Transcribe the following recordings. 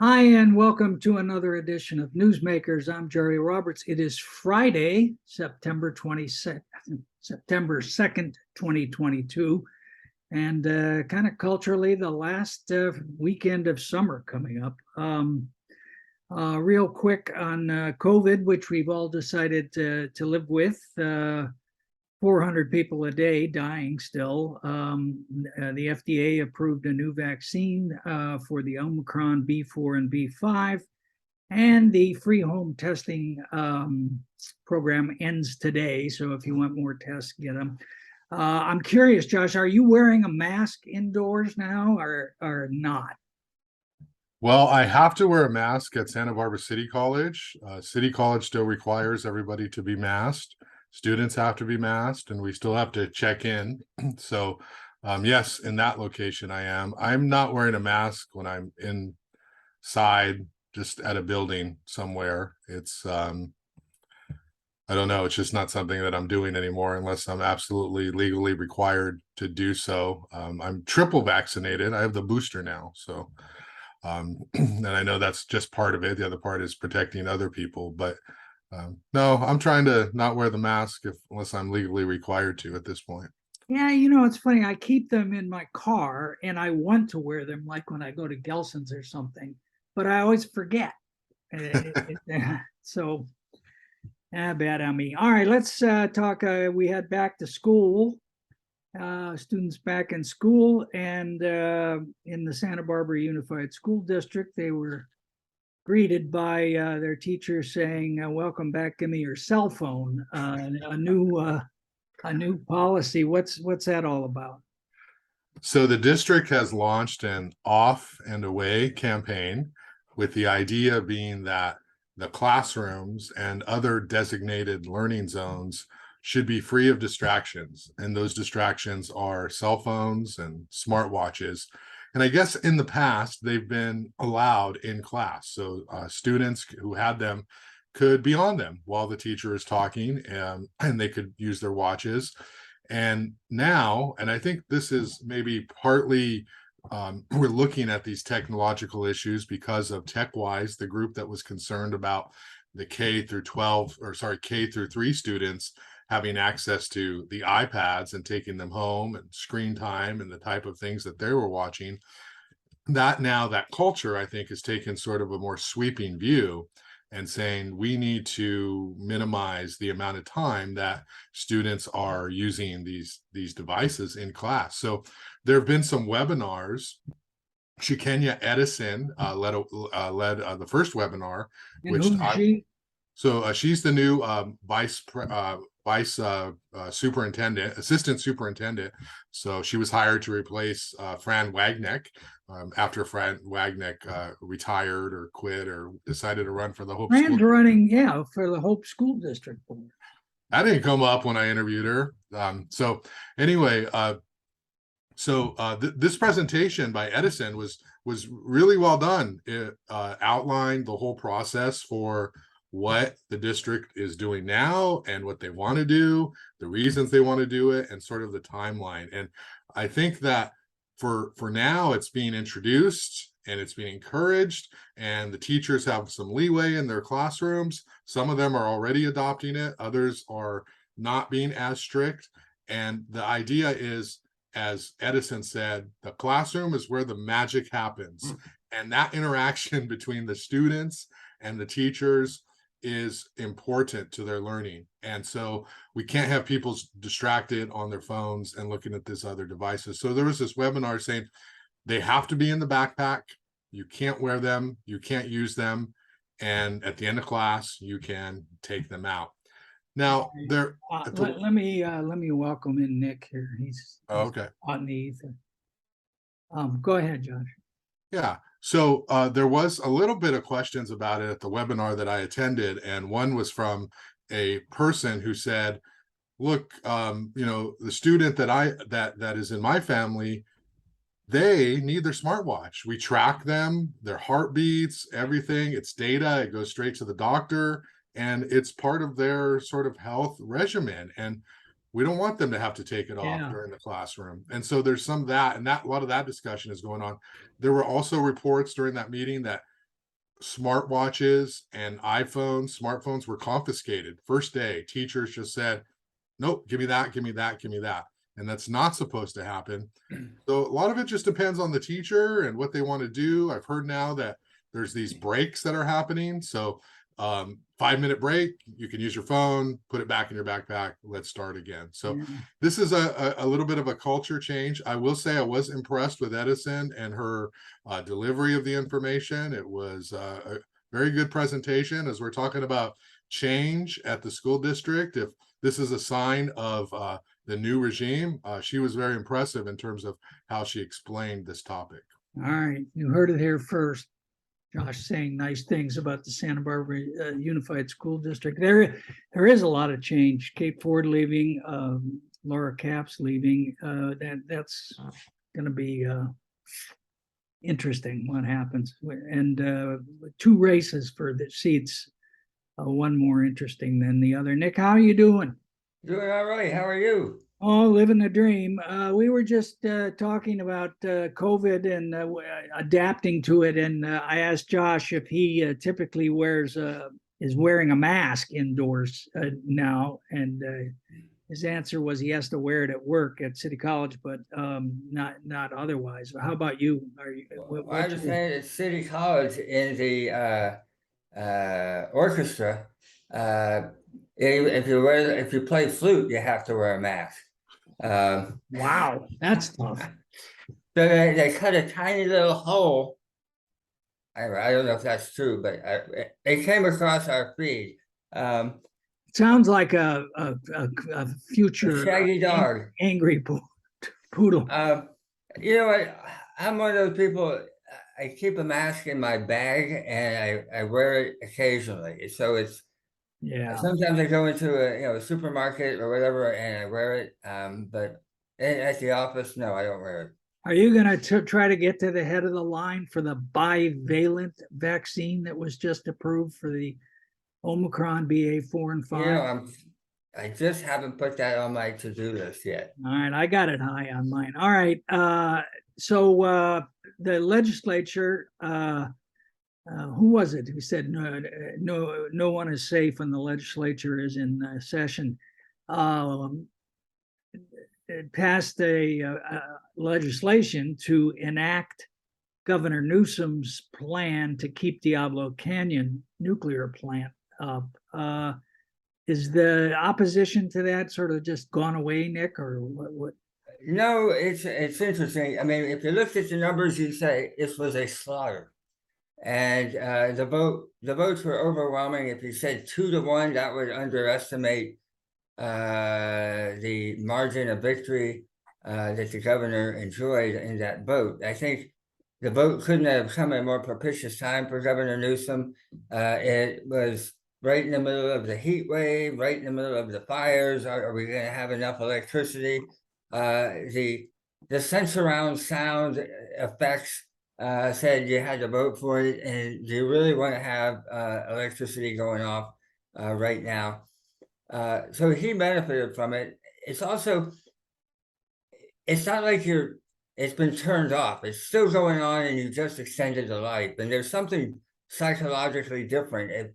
Hi, and welcome to another edition of Newsmakers. I'm Jerry Roberts. It is Friday, September 2nd, 2022, and kind of culturally the last weekend of summer coming up. Real quick on COVID, which we've all decided to live with. 400 people a day dying still. The FDA approved a new vaccine for the Omicron B4 and B5, and the free home testing program ends today. So if you want more tests, get them. I'm curious, Josh, are you wearing a mask indoors now or not? Well, I have to wear a mask at Santa Barbara City College. City College still requires everybody to be masked. Students have to be masked, and we still have to check in. So, yes, in that location, I am. I'm not wearing a mask when I'm inside, just at a building somewhere. I don't know. It's just not something that I'm doing anymore unless I'm absolutely legally required to do so. I'm triple vaccinated. I have the booster now, so. And I know that's just part of it. The other part is protecting other people. But no, I'm trying to not wear the mask unless I'm legally required to at this point. Yeah, it's funny. I keep them in my car and I want to wear them like when I go to Gelson's or something, but I always forget. So, bad on me. All right, let's talk. We had back to school, students back in school, and in the Santa Barbara Unified School District, they were greeted by their teachers saying, "Welcome back. Give me your cell phone." A new policy. What's that all about? So the district has launched an off and away campaign with the idea being that the classrooms and other designated learning zones should be free of distractions. And those distractions are cell phones and smartwatches. And I guess in the past, they've been allowed in class. So students who had them could be on them while the teacher is talking, and they could use their watches. And now, and I think this is maybe partly we're looking at these technological issues because of TechWise, the group that was concerned about the K through 12, or sorry, K through 3 students having access to the iPads and taking them home, and screen time and the type of things that they were watching. That culture, I think, has taken sort of a more sweeping view and saying we need to minimize the amount of time that students are using these devices in class. So there have been some webinars. Shikenya Edison led the first webinar, And who's she? So she's the new vice superintendent, assistant superintendent. So she was hired to replace Fran Wagneck after Fran Wagneck retired or quit or decided to run for the Hope Fran's School. running, yeah, for the Hope School District Board. That didn't come up when I interviewed her. So anyway, this presentation by Edison was really well done. It outlined the whole process for what the district is doing now and what they want to do, the reasons they want to do it, and sort of the timeline. And I think that for now, it's being introduced and it's being encouraged, and the teachers have some leeway in their classrooms. Some of them are already adopting it, others are not being as strict. And the idea is, as Edison said, the classroom is where the magic happens. And that interaction between the students and the teachers is important to their learning. And so we can't have people distracted on their phones and looking at these other devices. So there was this webinar saying they have to be in the backpack. You can't wear them. You can't use them. And at the end of class, you can take them out. Now, let me welcome in Nick here. He's okay on the ether. Go ahead, Josh. Yeah. So there was a little bit of questions about it at the webinar that I attended, and one was from a person who said, "Look, the student that is in my family, they need their smartwatch. We track them, their heartbeats, everything. It's data. It goes straight to the doctor, and it's part of their sort of health regimen. And we don't want them to have to take it off during the classroom." And so there's some of that, and that a lot of that discussion is going on. There were also reports during that meeting that smartwatches and iPhones, smartphones were confiscated. First day, teachers just said, nope, give me that, give me that, give me that. And that's not supposed to happen. So a lot of it just depends on the teacher and what they want to do. I've heard now that there's these breaks that are happening. So 5-minute break, you can use your phone, put it back in your backpack, let's start again. So this is a little bit of a culture change. I will say I was impressed with Edison and her delivery of the information. It was a very good presentation. As we're talking about change at the school district, if this is a sign of the new regime, she was very impressive in terms of how she explained this topic. All right, you heard it here first. Josh saying nice things about the Santa Barbara Unified School District. There is a lot of change. Kate Ford leaving, Laura Capps leaving. That's going to be interesting what happens. And 2 races for the seats, one more interesting than the other. Nick, how are you doing? Doing all right. How are you? Oh, living the dream. We were just talking about COVID and adapting to it. And I asked Josh if he typically is wearing a mask indoors now. And his answer was he has to wear it at work at City College, but not otherwise. How about you? I understand at City College in the orchestra, if you play flute, you have to wear a mask. Wow, that's tough. So they cut a tiny little hole. I don't know if that's true, but it came across our feed. Sounds like a future shaggy dog, angry poodle. You know what? I'm one of those people. I keep a mask in my bag and I wear it occasionally. So it's sometimes I go into a supermarket or whatever and I wear it. But at the office, no, I don't wear it. Are you going to try to get to the head of the line for the bivalent vaccine that was just approved for the Omicron BA4 and 5? You know, I just haven't put that on my to-do list yet. All right, I got it high on mine. All right, so the legislature, who was it who said no one is safe when the legislature is in session? It passed a legislation to enact Governor Newsom's plan to keep Diablo Canyon nuclear plant up. Is the opposition to that sort of just gone away, Nick, or what? No, it's interesting. I mean, if you looked at the numbers, you'd say this was a slaughter. And the votes were overwhelming. If you said 2-1, that would underestimate the margin of victory that the governor enjoyed in that vote. I think the vote couldn't have come at a more propitious time for Governor Newsom. It was right in the middle of the heat wave, right in the middle of the fires. Are we going to have enough electricity? The sense around sound effects said you had to vote for it, and do you really want to have electricity going off right now? So he benefited from it. It's also, it's not like it's been turned off. It's still going on, and you just extended the life. And there's something psychologically different. If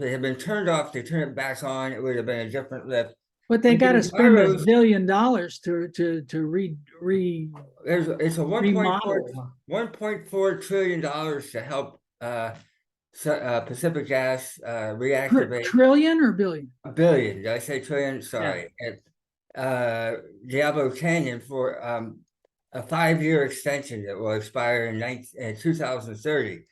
it had been turned off, to turn it back on, it would have been a different lift. But they got to spend $1 billion to it's a $1.4 trillion to help Pacific Gas reactivate. Trillion or billion? A billion. Did I say trillion? Sorry. Yeah. Diablo Canyon for a 5-year extension that will expire in 2030.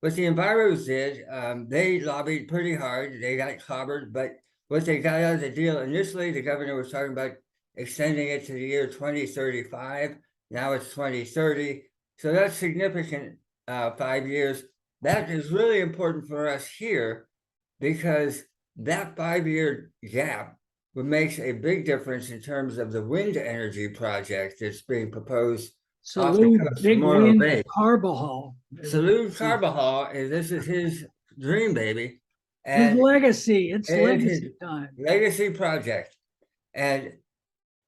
What the Enviros did, they lobbied pretty hard. They got clobbered, but what they got out of the deal initially, the governor was talking about extending it to the year 2035. Now it's 2030. So that's significant, 5 years. That is really important for us here because that 5-year gap would make a big difference in terms of the wind energy project that's being proposed. Salute Big Wind Carbajal. Salute Carbajal, and this is his dream baby. And his legacy, it's legacy time. Legacy project. And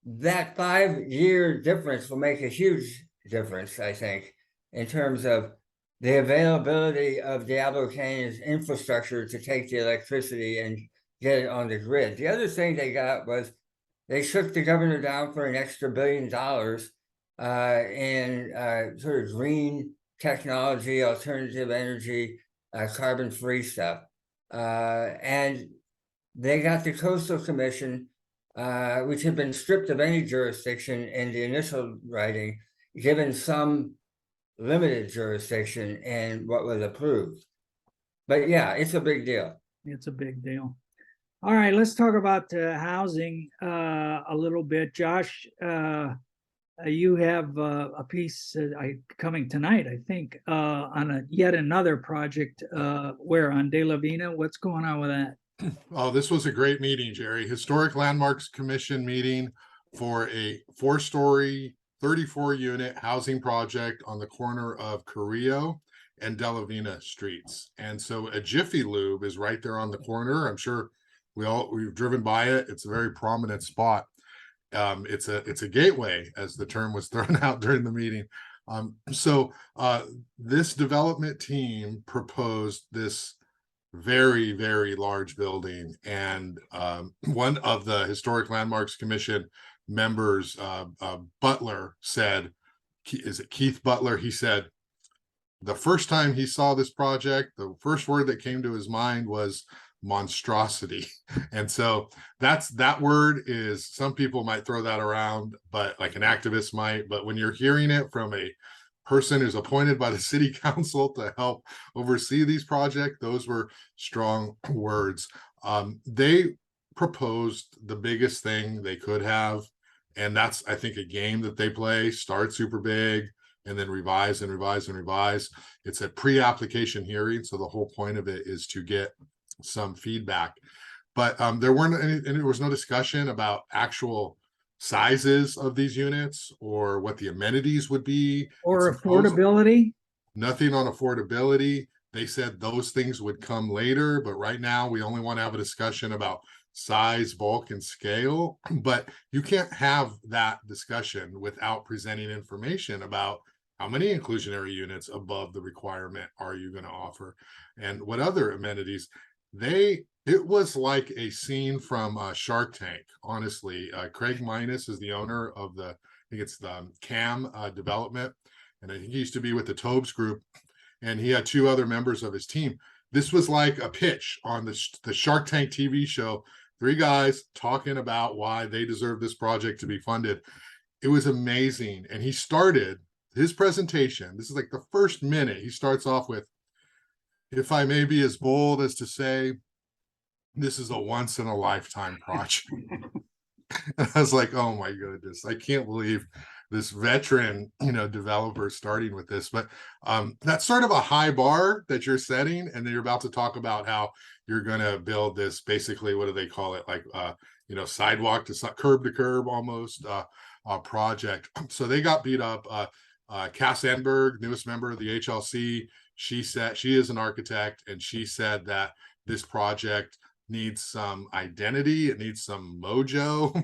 that 5-year difference will make a huge difference, I think, in terms of the availability of Diablo Canyon's infrastructure to take the electricity and get it on the grid. The other thing they got was they shook the governor down for an extra $1 billion in sort of green technology, alternative energy, carbon-free stuff. And they got the Coastal Commission, which had been stripped of any jurisdiction in the initial writing, given some limited jurisdiction in what was approved. But yeah, it's a big deal. It's a big deal. All right, let's talk about housing a little bit. Josh, you have a piece coming tonight, I think, on yet another project. Where on De La Vina? What's going on with that? Oh, this was a great meeting, Jerry. Historic Landmarks Commission meeting for a 4-story, 34-unit housing project on the corner of Carrillo and De La Vina streets. And so a Jiffy Lube is right there on the corner. I'm sure we've driven by it. It's a very prominent spot. It's a gateway, as the term was thrown out during the meeting. So this development team proposed this very, very large building, and one of the Historic Landmarks Commission members, Butler, said, is it Keith Butler? He said the first time he saw this project, the first word that came to his mind was monstrosity. And so that word is, some people might throw that around, but like an activist might, but when you're hearing it from a person who's appointed by the city council to help oversee these projects, those were strong words. They proposed the biggest thing they could have, and that's, I think, a game that they play: start super big and then revise and revise and revise. It's a pre-application hearing, so the whole point of it is to get some feedback. But there was no discussion about actual sizes of these units or what the amenities would be, or affordability. Nothing on affordability. They said those things would come later, but right now we only want to have a discussion about size, bulk, and scale. But you can't have that discussion without presenting information about how many inclusionary units above the requirement are you going to offer, and what other amenities. It was like a scene from Shark Tank, honestly. Craig Minus is the owner of I think it's the CAM development, and I think he used to be with the Tobes Group, and he had 2 other members of his team. This was like a pitch on the Shark Tank TV show. 3 guys talking about why they deserve this project to be funded. It was amazing. And he started his presentation. This is like the first minute. He starts off with, "If I may be as bold as to say, this is a once in a lifetime project." And I was like, oh my goodness, I can't believe this veteran, developer starting with this. But that's sort of a high bar that you're setting, and then you're about to talk about how you're going to build this, basically, what do they call it, like sidewalk to curb to curb almost project. So they got beat up. Cass Enberg, newest member of the HLC, she said, she is an architect, and she said that this project needs some identity, it needs some mojo,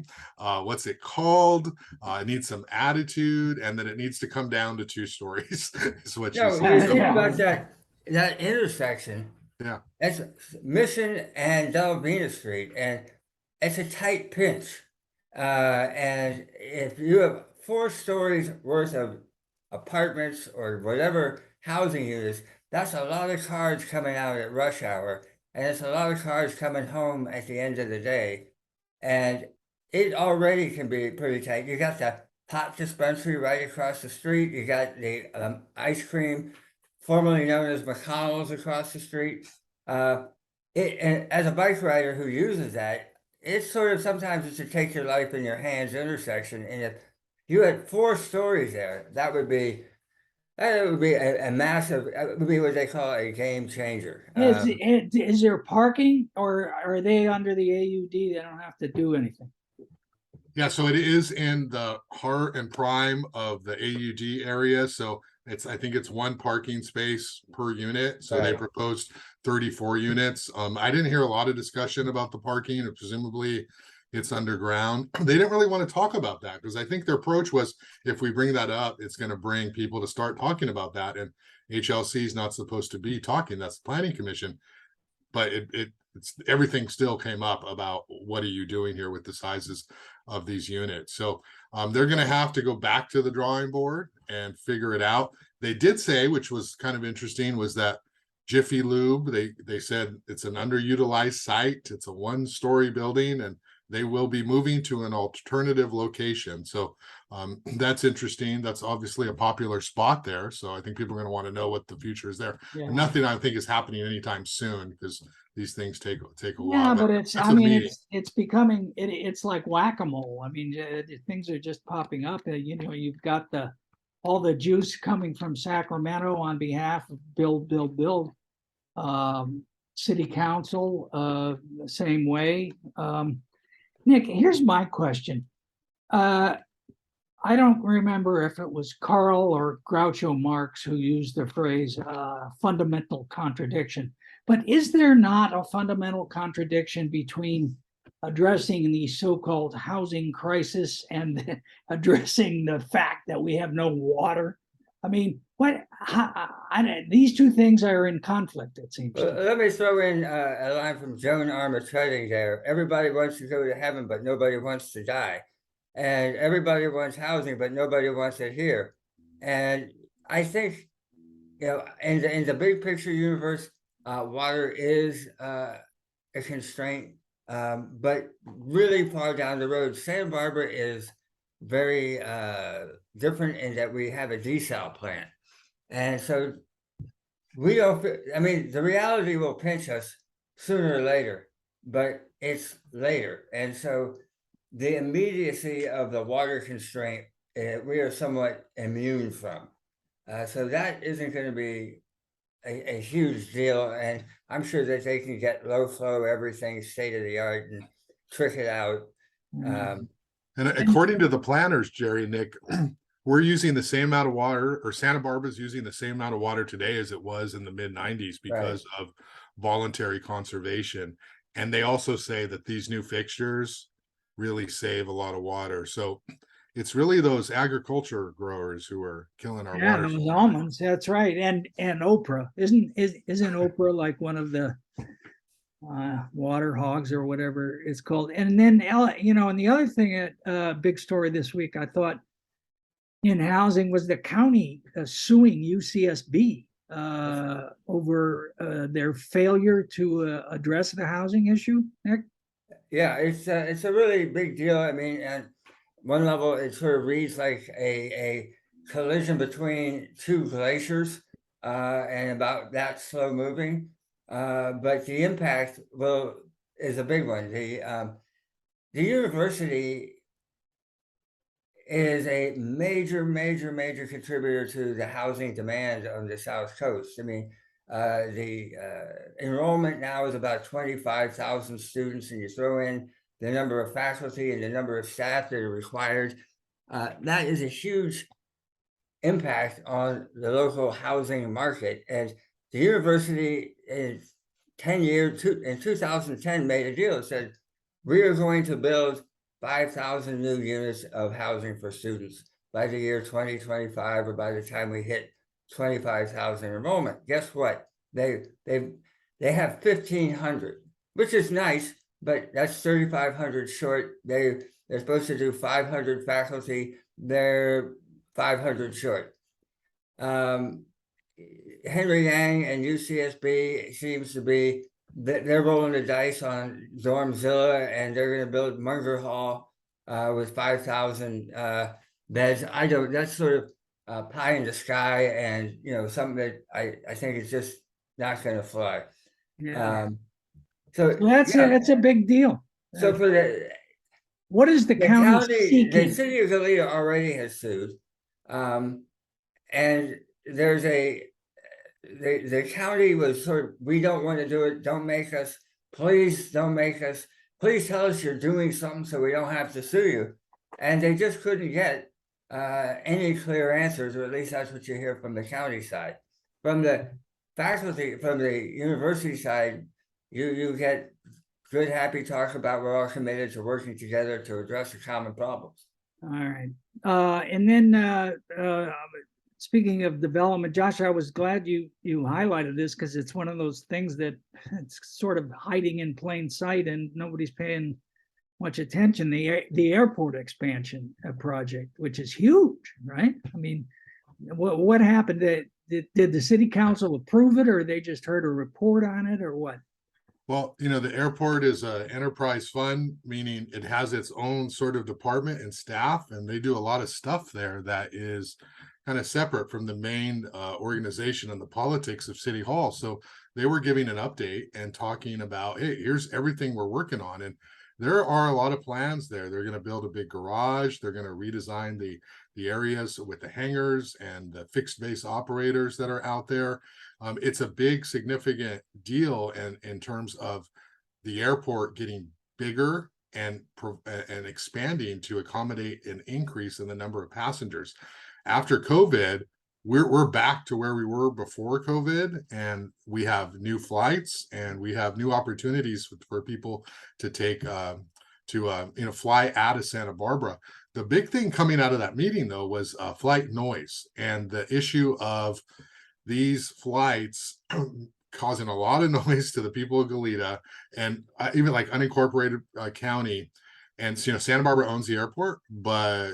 what's it called, it needs some attitude, and then it needs to come down to 2 stories is what she said. Think about that intersection. Yeah, that's Mission and De La Vina Street, and it's a tight pinch, and if you have 4 stories worth of apartments or whatever housing units, that's a lot of cars coming out at rush hour. And it's a lot of cars coming home at the end of the day. And it already can be pretty tight. You got the pot dispensary right across the street. You got the ice cream, formerly known as McConnell's, across the street. And as a bike rider who uses that, it's sort of, sometimes it's a take your life in your hands intersection. And if you had 4 stories there, that would be a massive, it would be what they call a game changer. Is there parking, or are they under the AUD? They don't have to do anything. Yeah, so it is in the heart and prime of the AUD area. So I think it's 1 parking space per unit. So They proposed 34 units. I didn't hear a lot of discussion about the parking, and presumably it's underground. They didn't really want to talk about that because I think their approach was, if we bring that up, it's going to bring people to start talking about that. And HLC is not supposed to be talking. That's the Planning Commission. But it's everything still came up about what are you doing here with the sizes of these units. So they're going to have to go back to the drawing board and figure it out. They did say, which was kind of interesting, was that Jiffy Lube, they said it's an underutilized site. It's a one-story building, and they will be moving to an alternative location. So that's interesting. That's obviously a popular spot there. So I think people are going to want to know what the future is there. Yeah. And nothing I think is happening anytime soon because these things take a Yeah, while. but it's, that's I a mean, meeting. it's becoming, it's like whack-a-mole. I mean, things are just popping up. You know, you've got all the juice coming from Sacramento on behalf of build. City council, the same way. Nick, here's my question. I don't remember if it was Karl or Groucho Marx who used the phrase fundamental contradiction, but is there not a fundamental contradiction between addressing the so-called housing crisis and addressing the fact that we have no water? I mean, these two things are in conflict, it seems. Let me throw in a line from Joan Armatrading there. Everybody wants to go to heaven, but nobody wants to die. And everybody wants housing, but nobody wants it here. And I think, you know, in the big picture universe, water is a constraint. But really far down the road, Santa Barbara is very different in that we have a desal plant. And so we don't, I mean, the reality will pinch us sooner or later, but it's later. And so the immediacy of the water constraint, we are somewhat immune from. So that isn't going to be a huge deal. And I'm sure that they can get low flow, everything state of the art and trick it out. And according to the planners, Jerry, Nick, we're using the same amount of water, or Santa Barbara's using the same amount of water today as it was in the mid-90s because of voluntary conservation. And they also say that these new fixtures really save a lot of water. So it's really those agriculture growers who are killing our water. Those almonds, that's right. And Oprah, isn't Oprah like one of the water hogs or whatever it's called? And then, you know, and the other thing, big story this week, I thought in housing was the county suing UCSB over their failure to address the housing issue. Nick? Yeah, it's a really big deal. I mean, at one level, it sort of reads like a collision between two glaciers and about that slow moving. But the impact is a big one. The university is a major contributor to the housing demand on the South Coast. I mean, the enrollment now is about 25,000 students, and you throw in the number of faculty and the number of staff that are required. That is a huge impact on the local housing market. And the university in 2010 made a deal. It said, we are going to build 5,000 new units of housing for students by the year 2025, or by the time we hit 25,000 enrollment. Guess what? They have 1,500, which is nice, but that's 3,500 short. They're supposed to do 500 faculty. They're 500 short. Henry Yang and UCSB seems to be, they're rolling the dice on Dormzilla, and they're going to build Munger Hall with 5,000 beds. That's sort of pie in the sky, and you know, something that I think is just not going to fly. Yeah. So that's a big deal. So for what is the county seeking? The city of Goleta already has sued, and there's the county was sort of, we don't want to do it. Don't make us. Please don't make us. Please tell us you're doing something so we don't have to sue you. And they just couldn't get any clear answers, or at least that's what you hear from the county side. From the faculty, from the university side, you get good, happy talk about we're all committed to working together to address the common problems. All right. And then speaking of development, Josh, I was glad you highlighted this because it's one of those things that it's sort of hiding in plain sight and nobody's paying much attention. The airport expansion project, which is huge, right? I mean, what happened? Did the city council approve it, or they just heard a report on it, or what? Well, the airport is an enterprise fund, meaning it has its own sort of department and staff, and they do a lot of stuff there that is kind of separate from the main organization and the politics of City Hall. So they were giving an update and talking about, hey, here's everything we're working on. And there are a lot of plans there. They're going to build a big garage. They're going to redesign the areas with the hangars and the fixed base operators that are out there. It's a big, significant deal in terms of the airport getting bigger and expanding to accommodate an increase in the number of passengers. After COVID, we're back to where we were before COVID, and we have new flights and we have new opportunities for people to take fly out of Santa Barbara. The big thing coming out of that meeting, though, was flight noise and the issue of these flights causing a lot of noise to the people of Goleta and even like unincorporated county. And Santa Barbara owns the airport, but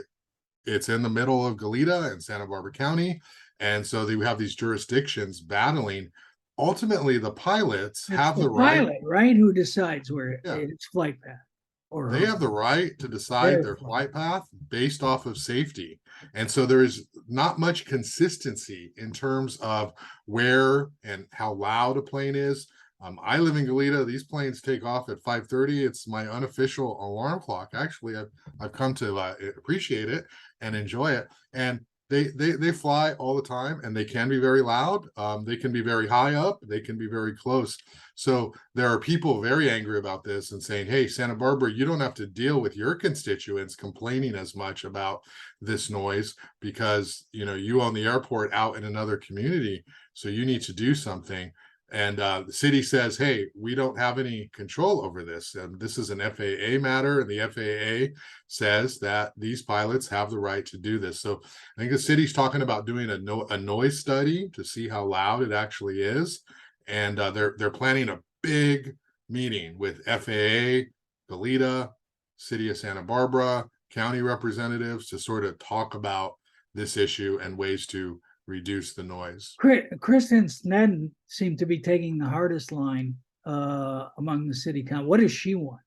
it's in the middle of Goleta and Santa Barbara County. And so they have these jurisdictions battling. Ultimately, the pilots have the right. Pilot, right? Who decides where it's flight path? Or they have the right to decide their flight path based off of safety. And so there is not much consistency in terms of where and how loud a plane is. I live in Goleta. These planes take off at 5:30. It's my unofficial alarm clock. Actually, I've come to appreciate it and enjoy it. And they fly all the time, and they can be very loud. They can be very high up. They can be very close. So there are people very angry about this and saying, hey, Santa Barbara, you don't have to deal with your constituents complaining as much about this noise because, you own the airport out in another community. So you need to do something. And the city says, hey, we don't have any control over this. And this is an FAA matter. And the FAA says that these pilots have the right to do this. So I think the city's talking about doing a noise study to see how loud it actually is. And they're planning a big meeting with FAA, Goleta, City of Santa Barbara, county representatives to sort of talk about this issue and ways to reduce the noise. Kristen Snedden seemed to be taking the hardest line among the city council. What does she want?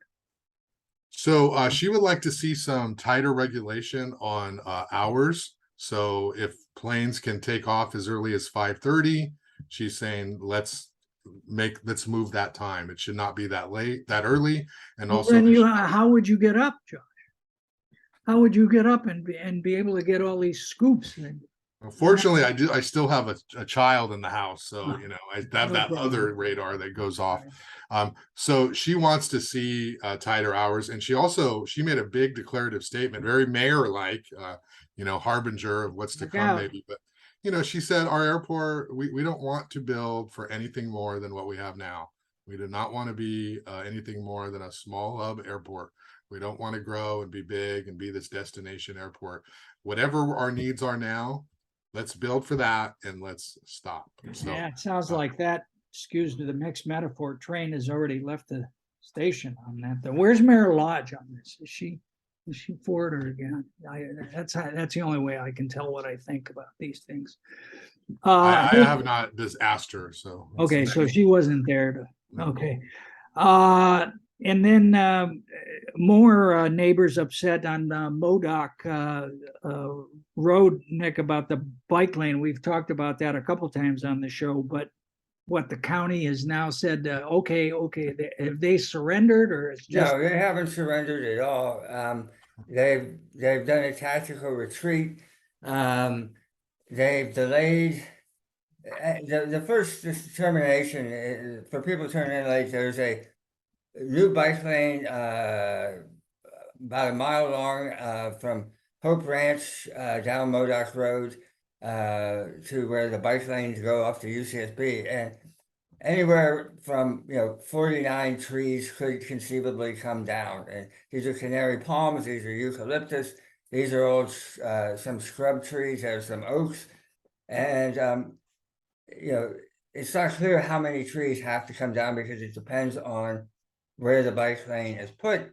So she would like to see some tighter regulation on hours. So if planes can take off as early as 5:30, she's saying let's move that time. It should not be that early. And also, how would you get up, Josh? How would you get up and be able to get all these scoops? Unfortunately, I still have a child in the house, so I have that other radar that goes off. So she wants to see tighter hours, and she made a big declarative statement, very mayor-like, harbinger of what's to come, maybe. But she said our airport, we don't want to build for anything more than what we have now. We do not want to be anything more than a small hub airport. We don't want to grow and be big and be this destination airport. Whatever our needs are now, let's build for that and let's stop. So, yeah, it sounds like that, excuse me, the mixed metaphor train has already left the station on that. Where's Mayor Lodge on this? Is she for it or again? That's the only way I can tell what I think about these things. I have not asked her, so okay, so she wasn't there to okay. And then more neighbors upset on Modoc Road, Nick, about the bike lane. We've talked about that a couple times on the show, but what the county has now said, okay, have they surrendered, or it's just... No, they haven't surrendered at all. They've done a tactical retreat. They've delayed the first determination for people turning in late. There's a new bike lane about a mile long from Hope Ranch down Modoc Road to where the bike lanes go off to UCSB, anywhere from 49 trees could conceivably come down, and these are canary palms, these are eucalyptus, these are all some scrub trees, there's some oaks, and it's not clear how many trees have to come down because it depends on where the bike lane is put.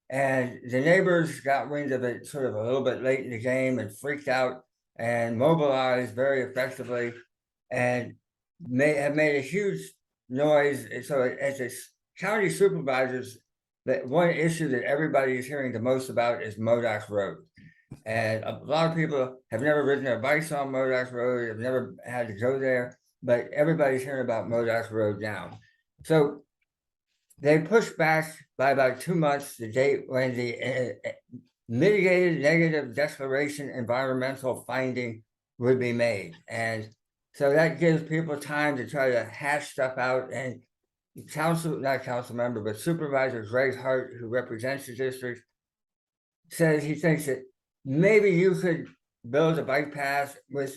And the neighbors got wind of it sort of a little bit late in the game and freaked out and mobilized very effectively and have made a huge noise. So as a county supervisors, that one issue that everybody is hearing the most about is Modoc Road. And a lot of people have never ridden their bikes on Modoc Road, have never had to go there, but everybody's hearing about Modoc Road now. So they pushed back by about 2 months the date when the mitigated negative declaration environmental finding would be made. And so that gives people time to try to hash stuff out. And not council member, but Supervisor Greg Hart, who represents the district, says he thinks that maybe you could build a bike path with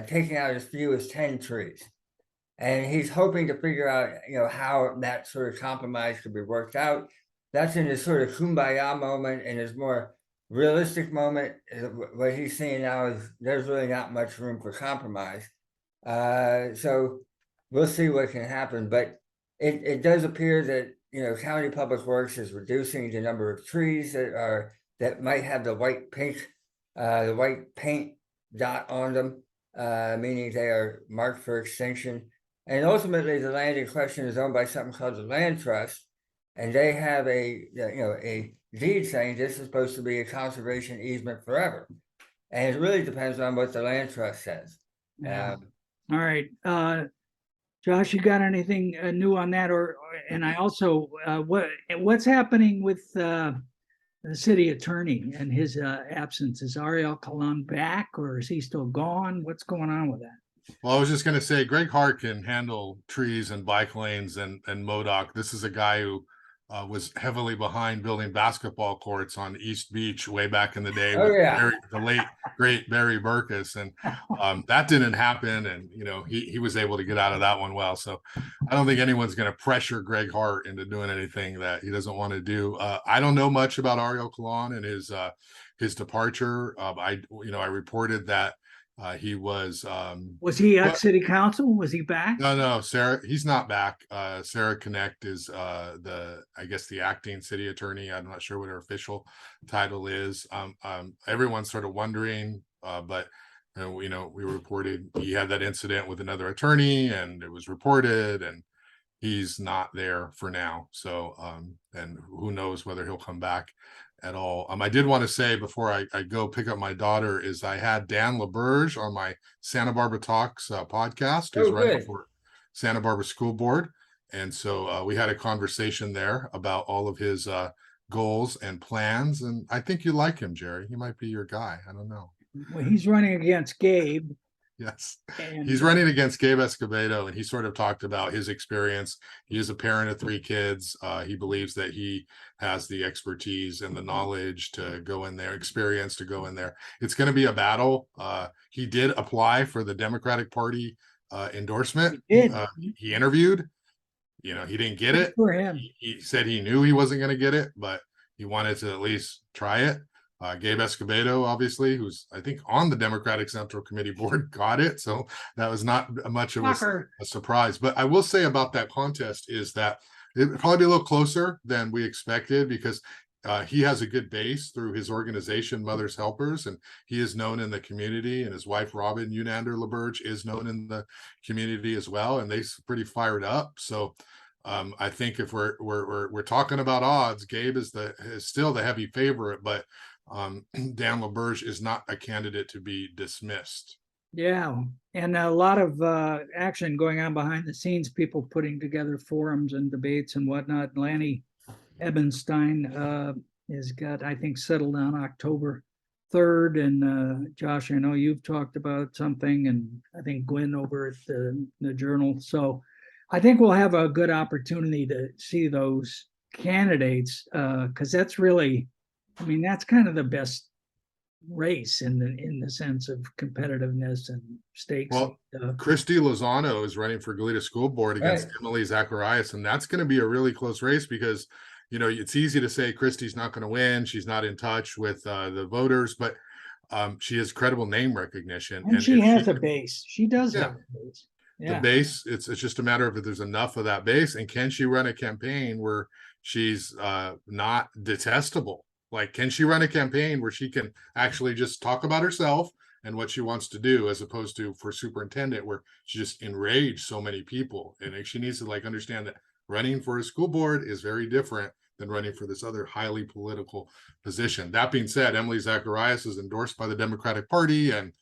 taking out as few as 10 trees. And he's hoping to figure out, how that sort of compromise could be worked out. That's in his sort of kumbaya moment, and his more realistic moment. What he's seeing now is there's really not much room for compromise. So we'll see what can happen. But it does appear that County Public Works is reducing the number of trees that might have the white paint dot on them, meaning they are marked for extinction. And ultimately, the land in question is owned by something called the Land Trust, and they have a deed saying this is supposed to be a conservation easement forever. And it really depends on what the Land Trust says. Yeah. All right, Josh, you got anything new on that? And I also, what's happening with the city attorney and his absence? Is Ariel Kalan back, or is he still gone? What's going on with that? Well, I was just going to say, Greg Hart can handle trees and bike lanes and Modoc. This is a guy who was heavily behind building basketball courts on East Beach way back in the day with the late great Barry Burkus, and that didn't happen. And he was able to get out of that one well. So I don't think anyone's going to pressure Greg Hart into doing anything that he doesn't want to do. I don't know much about Ariel Kalan and his departure. I reported that. He was he at city council? Was he back? No, Sarah, he's not back. Sarah Connect is the acting city attorney. I'm not sure what her official title is. Everyone's sort of wondering, but we reported he had that incident with another attorney, and it was reported, and he's not there for now. So and who knows whether he'll come back at all. I did want to say before I go pick up my daughter is I had Dan LaBerge on my Santa Barbara Talks podcast, who's running for Santa Barbara School Board. And so we had a conversation there about all of his goals and plans. And I think you like him, Jerry. He might be your guy. I don't know. Well, he's running against Gabe. Yes, he's running against Gabe Escobedo, and he sort of talked about his experience. He is a parent of 3 kids. He believes that he has the expertise and the knowledge to go in there, experience to go in there. It's going to be a battle. He did apply for the Democratic Party endorsement. He interviewed. He didn't get it. For him. He said he knew he wasn't going to get it, but he wanted to at least try it. Gabe Escobedo, obviously, who's I think on the Democratic Central Committee board, got it. So that was not much of a surprise. But I will say about that contest is that it'd probably be a little closer than we expected because he has a good base through his organization, Mother's Helpers, and he is known in the community. And his wife, Robin Unander LaBerge, is known in the community as well. And they're pretty fired up. So I think if we're talking about odds, Gabe is still the heavy favorite, but Dan LaBerge is not a candidate to be dismissed. Yeah, and a lot of action going on behind the scenes, people putting together forums and debates and whatnot. Lanny Ebenstein has got, I think, settled on October 3rd. And Josh, I know you've talked about something, and I think Gwen over at the Journal. So I think we'll have a good opportunity to see those candidates because that's really, I mean, that's kind of the best race in the sense of competitiveness and stakes. Well, Christy Lozano is running for Goleta School Board against Right. Emily Zacharias, and that's going to be a really close race because, you know, it's easy to say Christy's not going to win. She's not in touch with the voters, but she has credible name recognition. And she if has a base. She does Yeah. have a base. the Yeah. base, it's just a matter of if there's enough of that base, and can she run a campaign where she's not detestable? Like, can she run a campaign where she can actually just talk about herself and what she wants to do, as opposed to for superintendent where she just enraged so many people? And she needs to like understand that running for a school board is very different than running for this other highly political position. That being said, Emily Zacharias is endorsed by the Democratic Party, and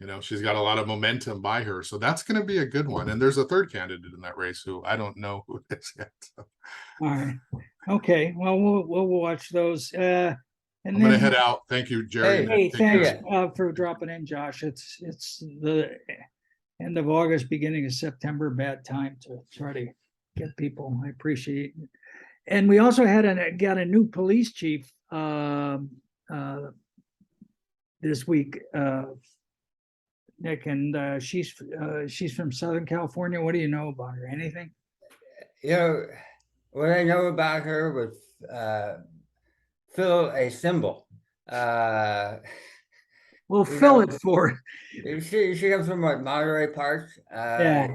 you know, she's got a lot of momentum by her. So that's going to be a good one. And there's a third candidate in that race who I don't know who it is yet. So All right. Okay. Well, we'll watch those. And I'm going to then, head out. Thank you, Jerry. hey, Take care. thanks for dropping in, Josh. It's the end of August, beginning of September, bad time to try to get people. I appreciate it. And we also got a new police chief this week, Nick, and she's from Southern California. What do you know about her? Anything? You know, what I know about her was fill a symbol. We'll You fill know, it for. She comes from what, Monterey Park. Yeah.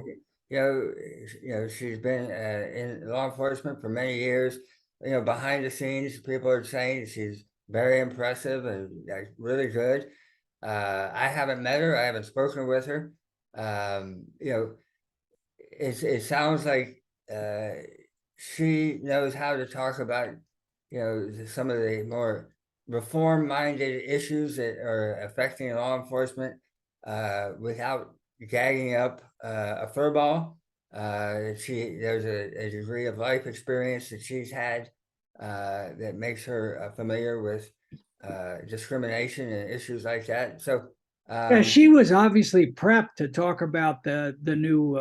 You know, she's been in law enforcement for many years. You know, behind the scenes, people are saying she's very impressive and really good. I haven't met her. I haven't spoken with her. You know, it sounds like she knows how to talk about, you know, some of the more reform-minded issues that are affecting law enforcement without gagging up a furball. There's a degree of life experience that she's had that makes her familiar with discrimination and issues like that. So Yeah, she was obviously prepped to talk about the new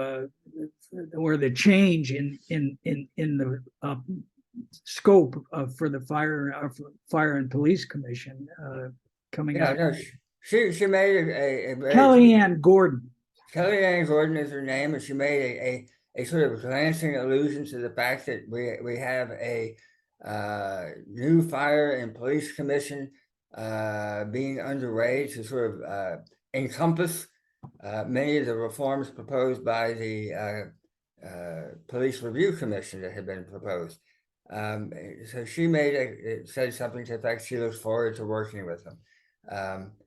or the change in the scope for the fire and police commission coming up. no, she made a very Kellyanne Gordon. Kellyanne Gordon is her name, and she made a sort of glancing allusion to the fact that we have a new fire and police commission being underway to sort of encompass many of the reforms proposed by the police review commission that had been proposed. So she said something to the effect she looks forward to working with them.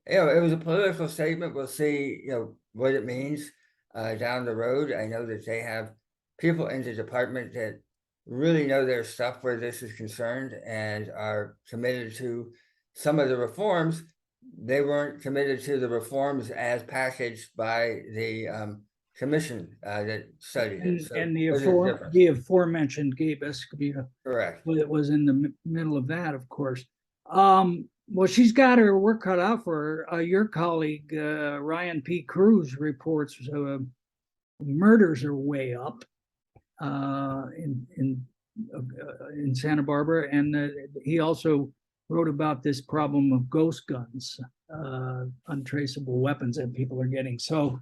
You know, it was a political statement. We'll see, you know, what it means down the road. I know that they have people in the department that really know their stuff where this is concerned and are committed to some of the reforms. They weren't committed to the reforms as packaged by the commission that studied it. So And there's a difference. the aforementioned Gabe Escobedo. Correct. Well, it was in the middle of that, of course. Well, she's got her work cut out for her. Your colleague, Ryan P. Cruz, reports murders are way up in Santa Barbara. And he also wrote about this problem of ghost guns, untraceable weapons that people are getting. So,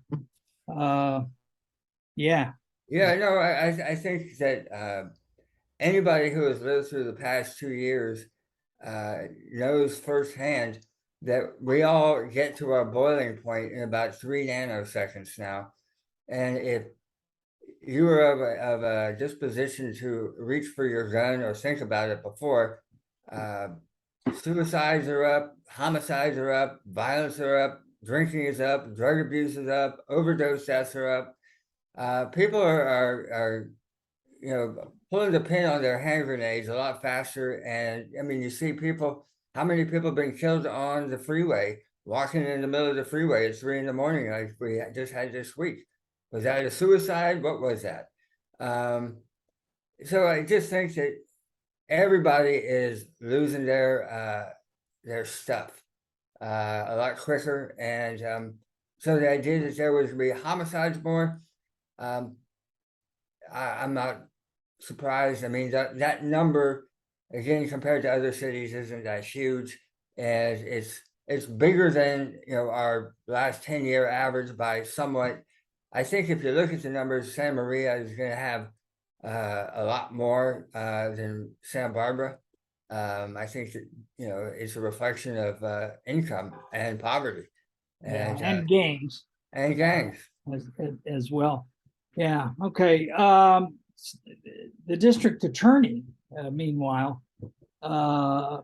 yeah. Yeah, no, I think that anybody who has lived through the past 2 years knows firsthand that we all get to our boiling point in about 3 nanoseconds now. And if you are of a disposition to reach for your gun or think about it before, suicides are up, homicides are up, violence are up, drinking is up, drug abuse is up, overdose deaths are up. People are you know, pulling the pin on their hand grenades a lot faster. And I mean, you see people, how many people have been killed on the freeway, walking in the middle of the freeway at 3 a.m, like we just had this week. Was that a suicide? What was that? So I just think that everybody is losing their stuff a lot quicker. And so the idea that there was going to be homicides more, I'm not surprised. I mean, that number, again, compared to other cities, isn't that huge. And it's bigger than, our last 10-year average by somewhat. I think if you look at the numbers, Santa Maria is going to have a lot more than Santa Barbara. I think that, it's a reflection of income and poverty And gangs and gangs. as well. Yeah, okay. The district attorney, meanwhile,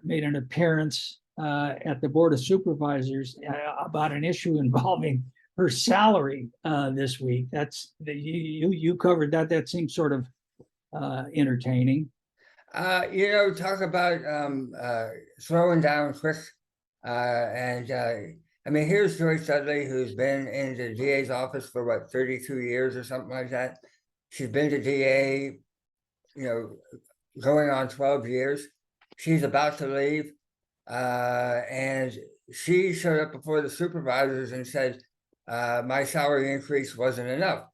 made an appearance at the Board of Supervisors about an issue involving her salary this week. You covered that. That seems sort of entertaining. Talk about throwing down quick. I mean, here's Joyce Dudley, who's been in the DA's office for what, 32 years or something like that. She's been to DA, going on 12 years. She's about to leave. And she showed up before the supervisors and said, my salary increase wasn't enough.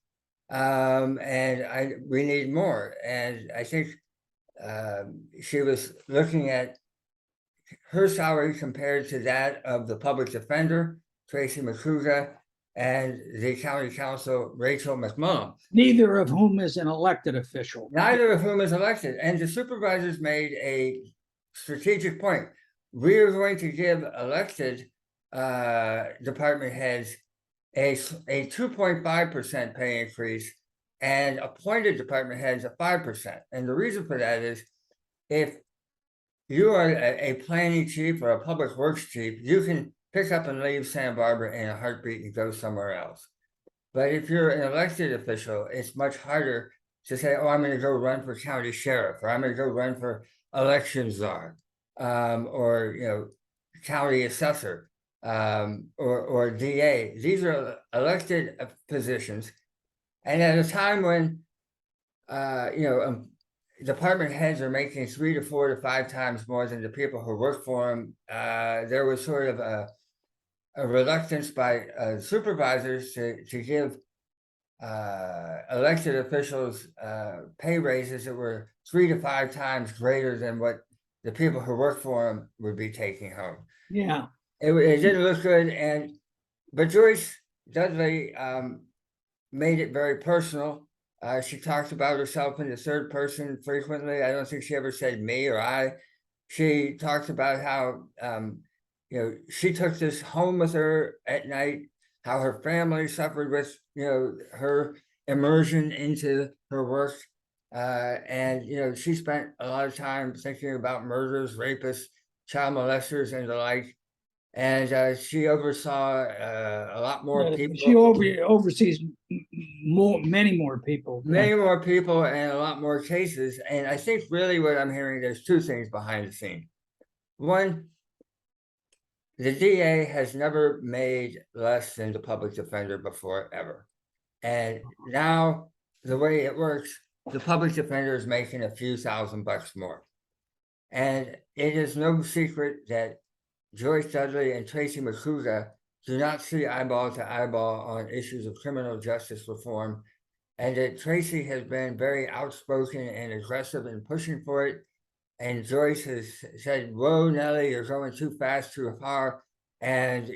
And we need more. And I think she was looking at her salary compared to that of the public defender, Tracy McCruga, and the county council, Rachel McMullen. Neither of whom is an elected official. Neither of whom is elected. And the supervisors made a strategic point. We are going to give elected department heads a 2.5% pay increase and appointed department heads a 5%. And the reason for that is if you are a planning chief or a public works chief, you can pick up and leave Santa Barbara in a heartbeat and go somewhere else. But if you're an elected official, it's much harder to say, oh, I'm going to go run for county sheriff, or I'm going to go run for election czar, or, county assessor, or DA. These are elected positions. And at a time when, department heads are making 3 to 4 to 5 times more than the people who work for them, there was sort of a reluctance by supervisors to give elected officials pay raises that were 3 to 5 times greater than what the people who work for them would be taking home. Yeah, it didn't look good. But Joyce Dudley made it very personal. She talked about herself in the third person frequently. I don't think she ever said me or I. She talked about how, she took this home with her at night, how her family suffered with, her immersion into her work. And she spent a lot of time thinking about murders, rapists, child molesters, and the like. And she oversaw a lot more people. She oversees many more people. Many more people and a lot more cases. And I think really what I'm hearing, there's 2 things behind the scene. One, the DA has never made less than the public defender before, ever. And now the way it works, the public defender is making a few $1,000 more. And it is no secret that Joyce Dudley and Tracy McCruga do not see eyeball to eyeball on issues of criminal justice reform, and that Tracy has been very outspoken and aggressive in pushing for it. And Joyce has said, whoa, Nellie, you're going too fast, too far. And,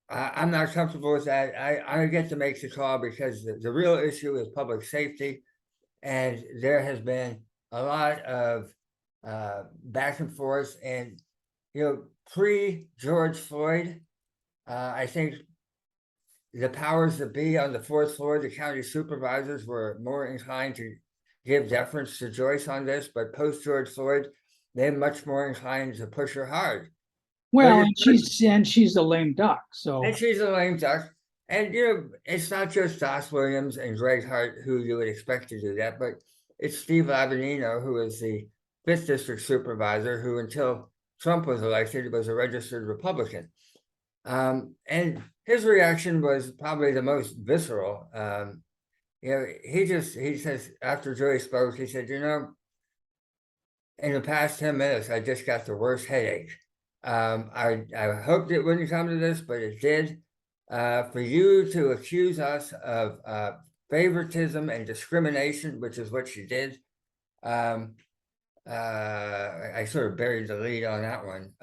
I'm not comfortable with that. I get to make the call because the real issue is public safety. And there has been a lot of back and forth. And, pre-George Floyd, I think the powers that be on the 4th floor, the county supervisors, were more inclined to give deference to Joyce on this, but post-George Floyd, they're much more inclined to push her hard. Well, and she's a lame duck. So And she's a lame duck. And, it's not just Dos Williams and Greg Hart who you would expect to do that, but it's Steve Lavanino, who is the 5th district supervisor, who until Trump was elected was a registered Republican. And his reaction was probably the most visceral. He says, after Joyce spoke, he said, in the past 10 minutes, I just got the worst headache. I hoped it wouldn't come to this, but it did. For you to accuse us of favoritism and discrimination, which is what she did. I sort of buried the lead on that one.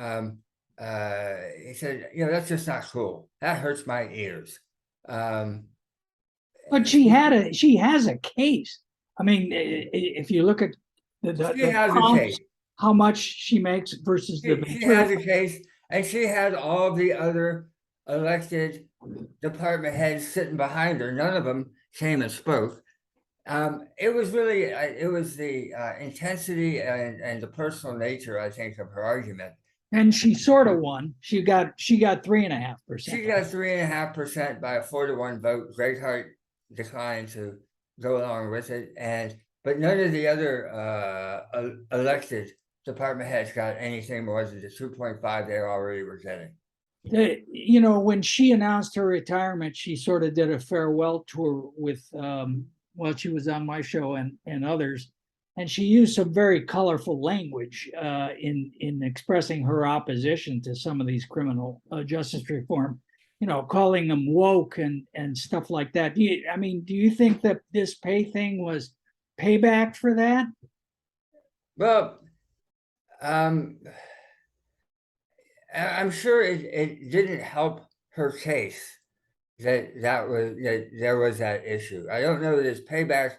he said, that's just not cool. That hurts my ears. But she has a case. I mean, if you look at She the has a comps, case. how much she makes versus the She Ventura. has a case, and she had all the other elected department heads sitting behind her. None of them came and spoke. It was really, it was the intensity and the personal nature, I think, of her argument. And she sort of won. She got 3.5%. She got 3.5% by a 4-to-1 vote. Greg Hart declined to go along with it, but none of the other elected department heads got anything more than the 2.5 they already were getting. When she announced her retirement, she sort of did a farewell tour with she was on my show and others, and she used some very colorful language in expressing her opposition to some of these criminal justice reform, calling them woke and stuff like that. Do you think that this pay thing was payback for that? Well, I'm sure it didn't help her case that there was that issue. I don't know that it's payback.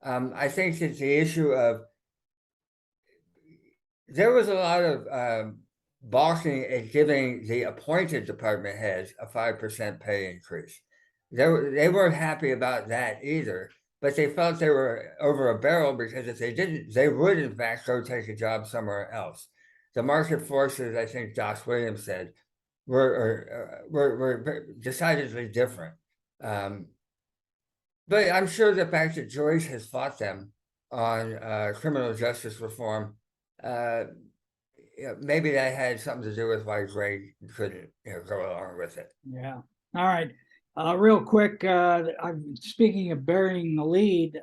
I think it's the issue of there was a lot of balking at giving the appointed department heads a 5% pay increase. They weren't happy about that either, but they felt they were over a barrel because if they didn't, they would in fact go take a job somewhere else. The market forces, I think Josh Williams said, were decidedly different. But I'm sure the fact that Joyce has fought them on criminal justice reform, maybe that had something to do with why Greg couldn't go along with it. Yeah. All right. Real quick, I'm speaking of burying the lead.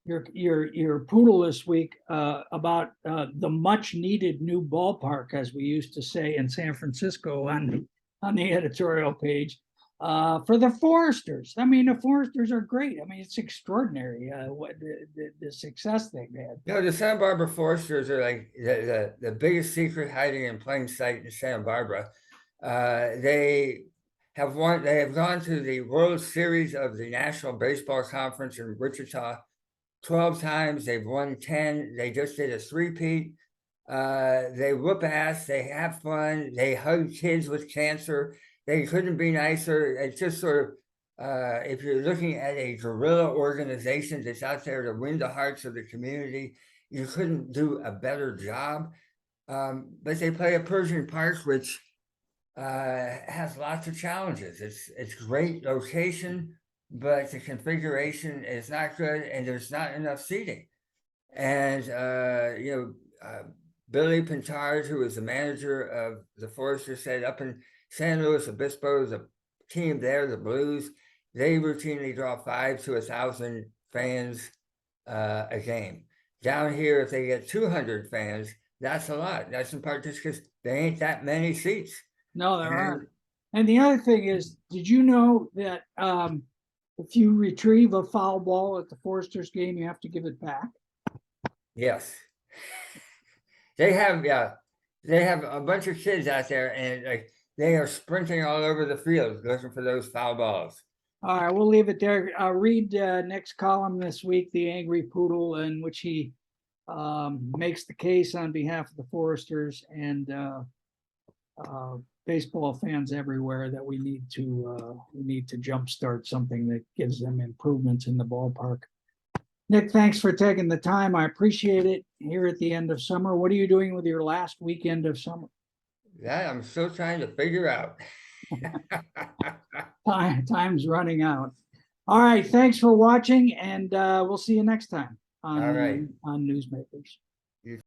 Your poodle this week about the much needed new ballpark, as we used to say in San Francisco on the editorial page for the Foresters. The Foresters are great. It's extraordinary what the success they've had. The Santa Barbara Foresters are like the biggest secret hiding in plain sight in Santa Barbara. They have gone to the World Series of the National Baseball Conference in Wichita 12 times. They've won 10. They just did a three-peat. They whoop ass. They have fun. They hug kids with cancer. They couldn't be nicer. It's just sort of, if you're looking at a guerrilla organization that's out there to win the hearts of the community, you couldn't do a better job. But they play at Pershing Park, which has lots of challenges. It's great location, but the configuration is not good, and there's not enough seating. And Billy Pintard, who is the manager of the Foresters, said up in San Luis Obispo, the team there, the Blues, they routinely draw 5,000 to 1,000 fans a game. Down here, if they get 200 fans, that's a lot. That's in part just because there ain't that many seats. No, there aren't. And the other thing is, did you know that if you retrieve a foul ball at the Foresters game, you have to give it back? Yes. They have a bunch of kids out there, and they are sprinting all over the field looking for those foul balls. All right, we'll leave it there. Read next column this week, The Angry Poodle, in which he makes the case on behalf of the Foresters and baseball fans everywhere that we need to jumpstart something that gives them improvements in the ballpark. Nick, thanks for taking the time. I appreciate it here at the end of summer. What are you doing with your last weekend of summer? That I'm still trying to figure out. Time's running out. All right, thanks for watching, and we'll see you next time on Newsmakers.